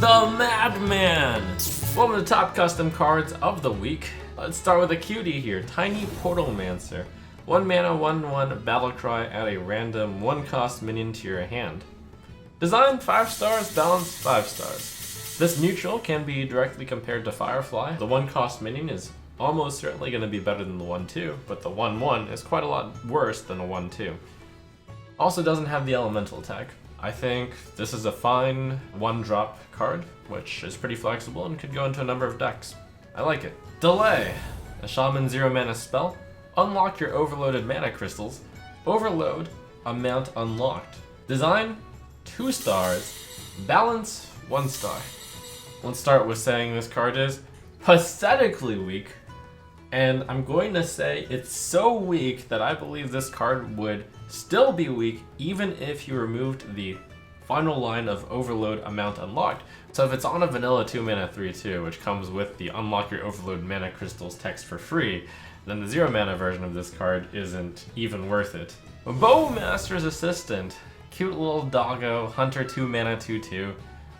The Madman! Welcome to top custom cards of the week. Let's start with a cutie here, Tiny Portalmancer. 1 mana, 1/1 battlecry, add a random 1-cost minion to your hand. Design 5 stars, balance 5 stars. This neutral can be directly compared to Firefly. The 1-cost minion is almost certainly going to be better than the 1/2, but the 1/1 is quite a lot worse than a 1/2. Also doesn't have the elemental tech. I think this is a fine 1-drop card, which is pretty flexible and could go into a number of decks. I like it. Delay. A Shaman 0 mana spell. Unlock your overloaded mana crystals. Overload amount unlocked. Design 2 stars. Balance 1 star. Let's start with saying this card is pathetically weak. And I'm going to say it's so weak that I believe this card would still be weak even if you removed the final line of overload amount unlocked. So if it's on a vanilla 2 mana 3/2, which comes with the unlock your overload mana crystals text for free, then the 0 mana version of this card isn't even worth it. Bowmaster's Assistant. Cute little doggo, hunter 2 mana 2/2.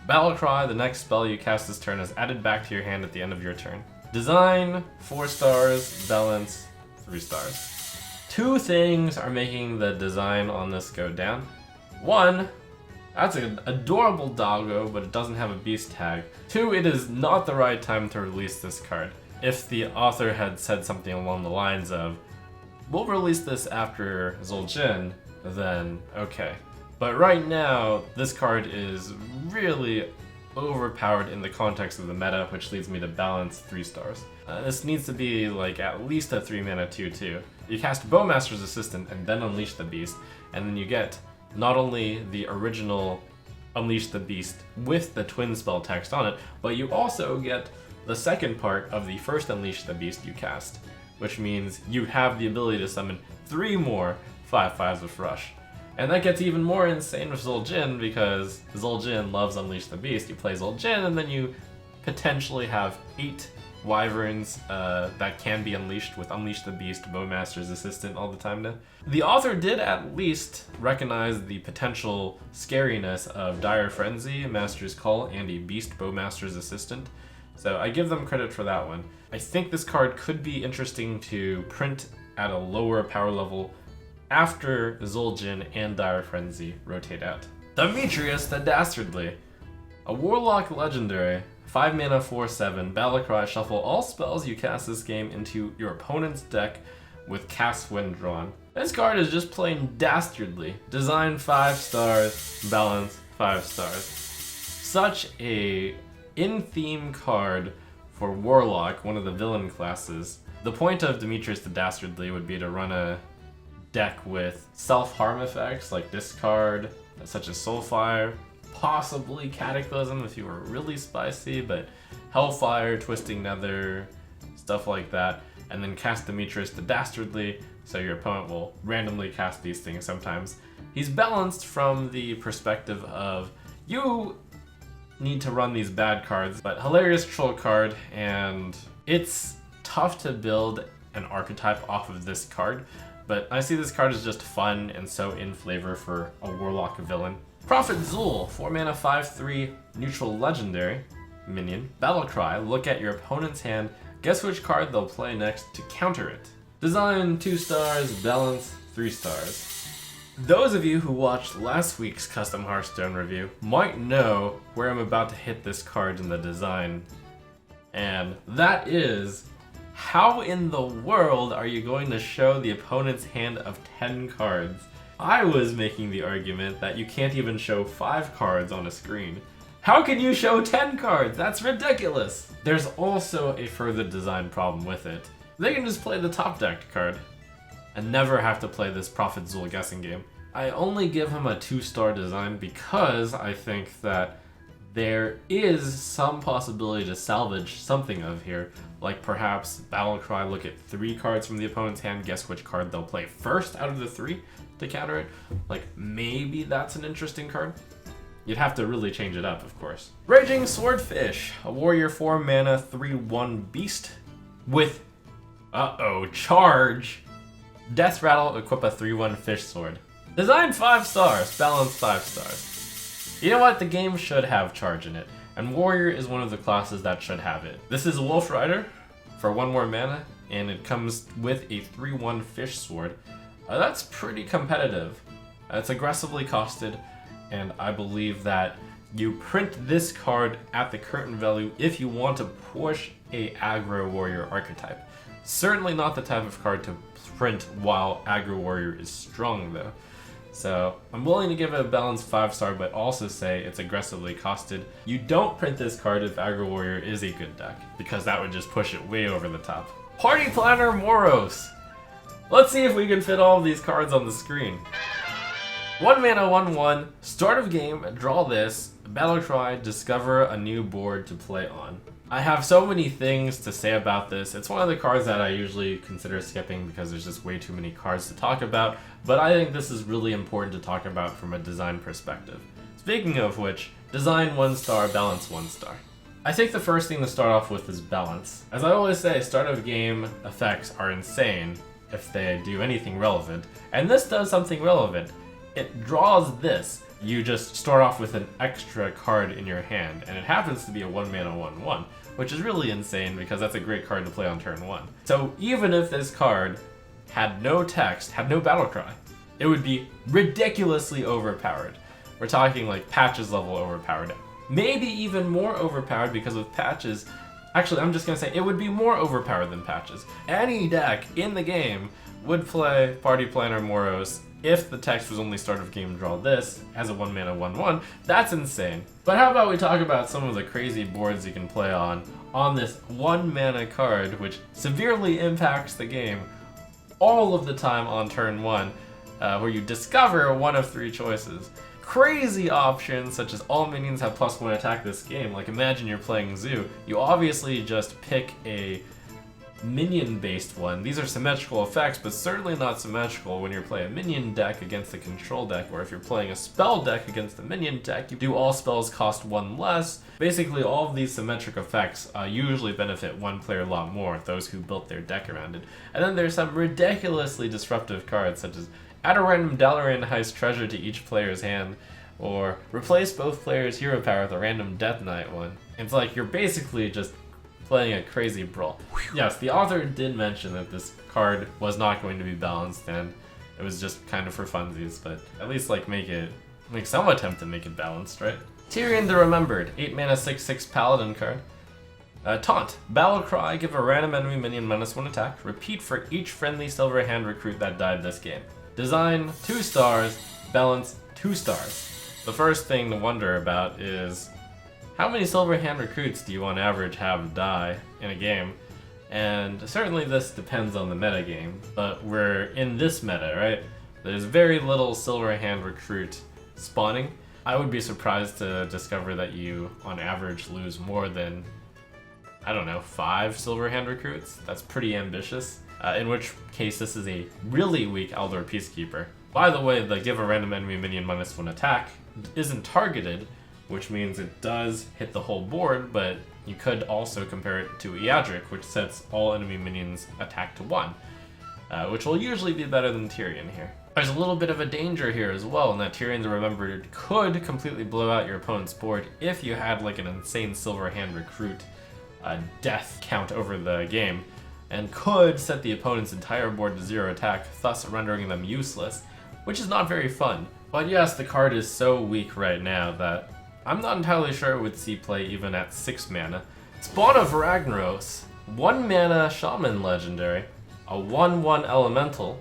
Battlecry, the next spell you cast this turn is added back to your hand at the end of your turn. Design 4 stars, balance 3 stars. 2 things are making the design on this go down. 1, that's an adorable doggo, but it doesn't have a beast tag. 2, it is not the right time to release this card. If the author had said something along the lines of, we'll release this after Zul'jin, then okay. But right now, this card is really overpowered in the context of the meta, which leads me to balance 3 stars. This needs to be like at least a 3 mana 2/2. You cast Bowmaster's Assistant and then Unleash the Beast, and then you get not only the original Unleash the Beast with the twin spell text on it, but you also get the second part of the first Unleash the Beast you cast, which means you have the ability to summon 3 more 5/5s with Rush. And that gets even more insane with Zul'jin, because Zul'jin loves Unleash the Beast. You play Zul'jin, and then you potentially have 8 wyverns that can be unleashed with Unleash the Beast, Bowmaster's Assistant all the time now. The author did at least recognize the potential scariness of Dire Frenzy, Master's Call, and a Beast Bowmaster's Assistant. So I give them credit for that one. I think this card could be interesting to print at a lower power level after Zul'jin and Dire Frenzy rotate out. Demetrius the Dastardly. A Warlock Legendary. 5 mana 4/7, Battlecry, shuffle all spells you cast this game into your opponent's deck with cast when drawn. This card is just plain dastardly. Design 5 stars, balance 5 stars. Such a in-theme card for Warlock, one of the villain classes. The point of Demetrius the Dastardly would be to run a deck with self-harm effects like discard, such as Soulfire, possibly Cataclysm if you were really spicy, but Hellfire, Twisting Nether, stuff like that, and then cast Demetrius the Dastardly, so your opponent will randomly cast these things sometimes. He's balanced from the perspective of, you need to run these bad cards, but hilarious troll card, and it's tough to build an archetype off of this card, but I see this card as just fun and so in flavor for a Warlock villain. Prophet Zul, 4 mana 5/3 neutral legendary minion. Battlecry, look at your opponent's hand, guess which card they'll play next to counter it. Design 2 stars, balance 3 stars. Those of you who watched last week's custom Hearthstone review might know where I'm about to hit this card in the design, and that is, how in the world are you going to show the opponent's hand of 10 cards? I was making the argument that you can't even show 5 cards on a screen. How can you show 10 cards? That's ridiculous! There's also a further design problem with it. They can just play the top decked card and never have to play this Prophet Zul guessing game. I only give him a 2-star design because I think that there is some possibility to salvage something of here, like perhaps Battlecry, look at 3 cards from the opponent's hand, guess which card they'll play first out of the 3 to counter it. Like, maybe that's an interesting card. You'd have to really change it up, of course. Raging Swordfish, a warrior 4 mana 3/1 beast with, charge. Death Rattle, equip a 3/1 fish sword. Design 5 stars, balance 5 stars. You know what? The game should have charge in it. and warrior is one of the classes that should have it. This is a wolf rider for 1 more mana, and it comes with a 3/1 fish sword. That's pretty competitive. It's aggressively costed, and I believe that you print this card at the current value if you want to push a aggro warrior archetype. Certainly not the type of card to print while aggro warrior is strong though. So I'm willing to give it a balanced 5-star, but also say it's aggressively costed. You don't print this card if aggro warrior is a good deck, because that would just push it way over the top. Party Planner Morose. Let's see if we can fit all of these cards on the screen. 1 mana, 1/1, start of game, draw this, battle cry, discover a new board to play on. I have so many things to say about this. It's one of the cards that I usually consider skipping because there's just way too many cards to talk about, but I think this is really important to talk about from a design perspective. Speaking of which, design 1-star, balance 1-star. I think the first thing to start off with is balance. As I always say, start of game effects are insane if they do anything relevant, and this does something relevant. It draws this. You just start off with an extra card in your hand, and it happens to be a 1 mana 1/1, which is really insane because that's a great card to play on turn 1. So even if this card had no text, had no battle cry, it would be ridiculously overpowered. We're talking like Patches level overpowered. Maybe even more overpowered because with Patches, actually I'm just gonna say it would be more overpowered than Patches. Any deck in the game would play Party Planner Morose if the text was only start of game draw this as a 1 mana 1/1. That's insane. But how about we talk about some of the crazy boards you can play on this 1 mana card, which severely impacts the game all of the time on turn 1, where you discover one of 3 choices. Crazy options such as all minions have +1 attack this game. Like imagine you're playing Zoo. You obviously just pick a minion-based one. These are symmetrical effects, but certainly not symmetrical when you're playing a minion deck against a control deck, or if you're playing a spell deck against a minion deck, you do all spells cost 1 less. Basically, all of these symmetric effects usually benefit one player a lot more, those who built their deck around it. And then there's some ridiculously disruptive cards, such as add a random Dalaran Heist treasure to each player's hand, or replace both players' hero power with a random Death Knight one. It's like you're basically just playing a crazy brawl. Yes, the author did mention that this card was not going to be balanced, and it was just kind of for funsies, but at least like make some attempt to make it balanced, right? Tyrion the Remembered, 8 mana 6/6 paladin card. Taunt, battle cry, give a random enemy minion -1 attack, repeat for each friendly silver hand recruit that died this game. Design 2 stars, balance 2 stars. The first thing to wonder about is how many silver hand recruits do you on average have die in a game? And certainly this depends on the meta game, but we're in this meta, right? There's very little silver hand recruit spawning. I would be surprised to discover that you on average lose more than, I don't know, 5 silver hand recruits. That's pretty ambitious, in which case this is a really weak Eldor Peacekeeper. By the way, the give a random enemy minion -1 attack isn't targeted, which means it does hit the whole board, but you could also compare it to Eadric, which sets all enemy minions attack to 1, which will usually be better than Tyrion here. There's a little bit of a danger here as well, in that Tyrion the Remembered could completely blow out your opponent's board if you had like an insane silver hand recruit death count over the game, and could set the opponent's entire board to 0 attack, thus rendering them useless, which is not very fun. But yes, the card is so weak right now that I'm not entirely sure it would see play even at 6 mana. Spawn of Ragnaros, 1 mana Shaman legendary, a 1/1 elemental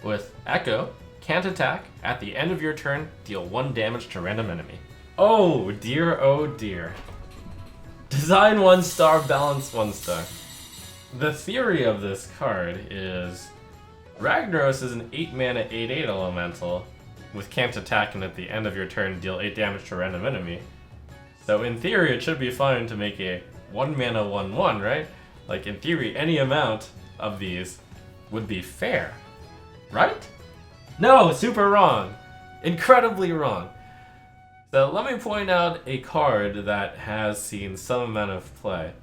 with Echo, can't attack, at the end of your turn, deal 1 damage to random enemy. Oh dear, oh dear. Design 1 star, balance 1 star. The theory of this card is Ragnaros is an 8 mana 8/8 elemental with can't attack, and at the end of your turn deal 8 damage to a random enemy. So in theory it should be fine to make a 1 mana 1/1, right? Like in theory any amount of these would be fair, right? No, super wrong. Incredibly wrong. So let me point out a card that has seen some amount of play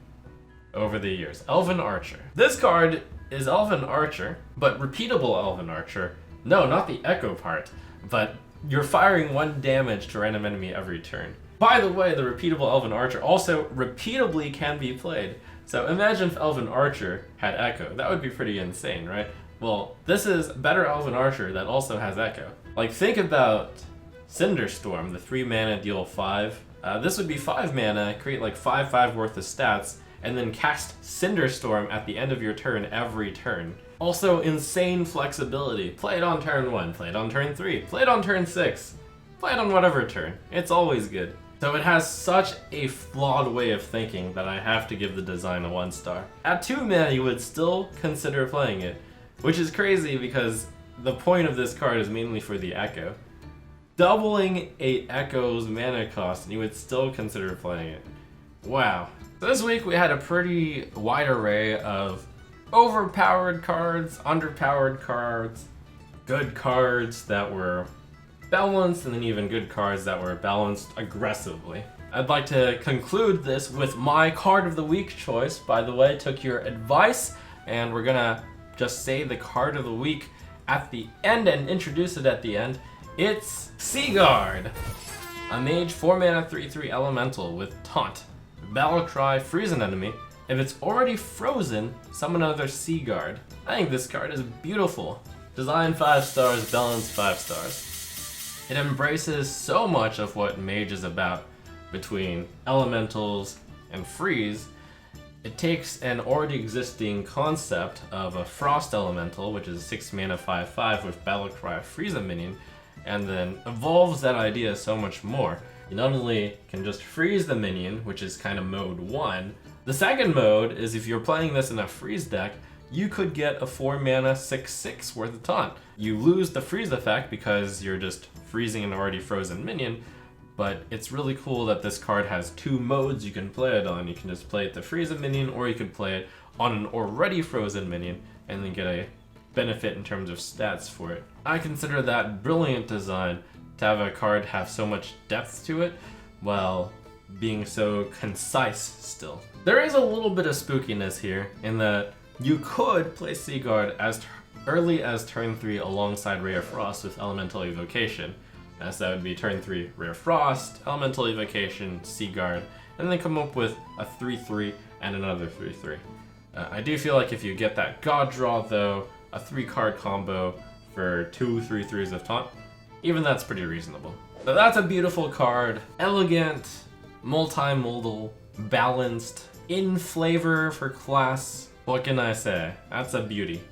over the years. Elven Archer. This card is Elven Archer, but repeatable Elven Archer. No, not the Echo part. But you're firing 1 damage to random enemy every turn. By the way, the repeatable Elven Archer also repeatably can be played. So imagine if Elven Archer had Echo. That would be pretty insane, right? Well, this is better Elven Archer that also has Echo. Like, think about Cinderstorm, the 3 mana deal 5. This would be 5 mana, create like 5/5 worth of stats, and then cast Cinderstorm at the end of your turn every turn. Also, insane flexibility. Play it on turn 1, play it on turn 3, play it on turn 6, play it on whatever turn. It's always good. So it has such a flawed way of thinking that I have to give the design a 1 star. At 2 mana, you would still consider playing it, which is crazy because the point of this card is mainly for the Echo. Doubling a Echo's mana cost and you would still consider playing it. Wow. So this week we had a pretty wide array of overpowered cards, underpowered cards, good cards that were balanced, and then even good cards that were balanced aggressively. I'd like to conclude this with my card of the week choice. By the way, took your advice, and we're gonna just say the card of the week at the end and introduce it at the end. It's Seaguard, a mage 4 mana 3/3 elemental with taunt. Battle cry, freeze an enemy. If it's already frozen, summon another Seaguard. I think this card is beautiful. Design 5 stars, balance 5 stars. It embraces so much of what Mage is about between elementals and freeze. It takes an already existing concept of a Frost Elemental, which is 6 mana 5/5 with Battlecry freeze a minion, and then evolves that idea so much more. You not only can just freeze the minion, which is kind of mode 1, the second mode is if you're playing this in a freeze deck, you could get a 4 mana 6/6 worth of taunt. You lose the freeze effect because you're just freezing an already frozen minion, but it's really cool that this card has 2 modes you can play it on. You can just play it to freeze a minion, or you could play it on an already frozen minion and then get a benefit in terms of stats for it. I consider that brilliant design to have a card have so much depth to it while being so concise still. There is a little bit of spookiness here in that you could play Seaguard as early as turn 3 alongside Ray of Frost with Elemental Evocation. As that would be turn 3 Rare Frost, Elemental Evocation, Seaguard, and then come up with a 3/3 and another 3/3. I do feel like if you get that God Draw though, a 3-card combo for 2 3/3s of taunt, even that's pretty reasonable. So that's a beautiful card. Elegant, multimodal, balanced, in flavor for class. What can I say? That's a beauty.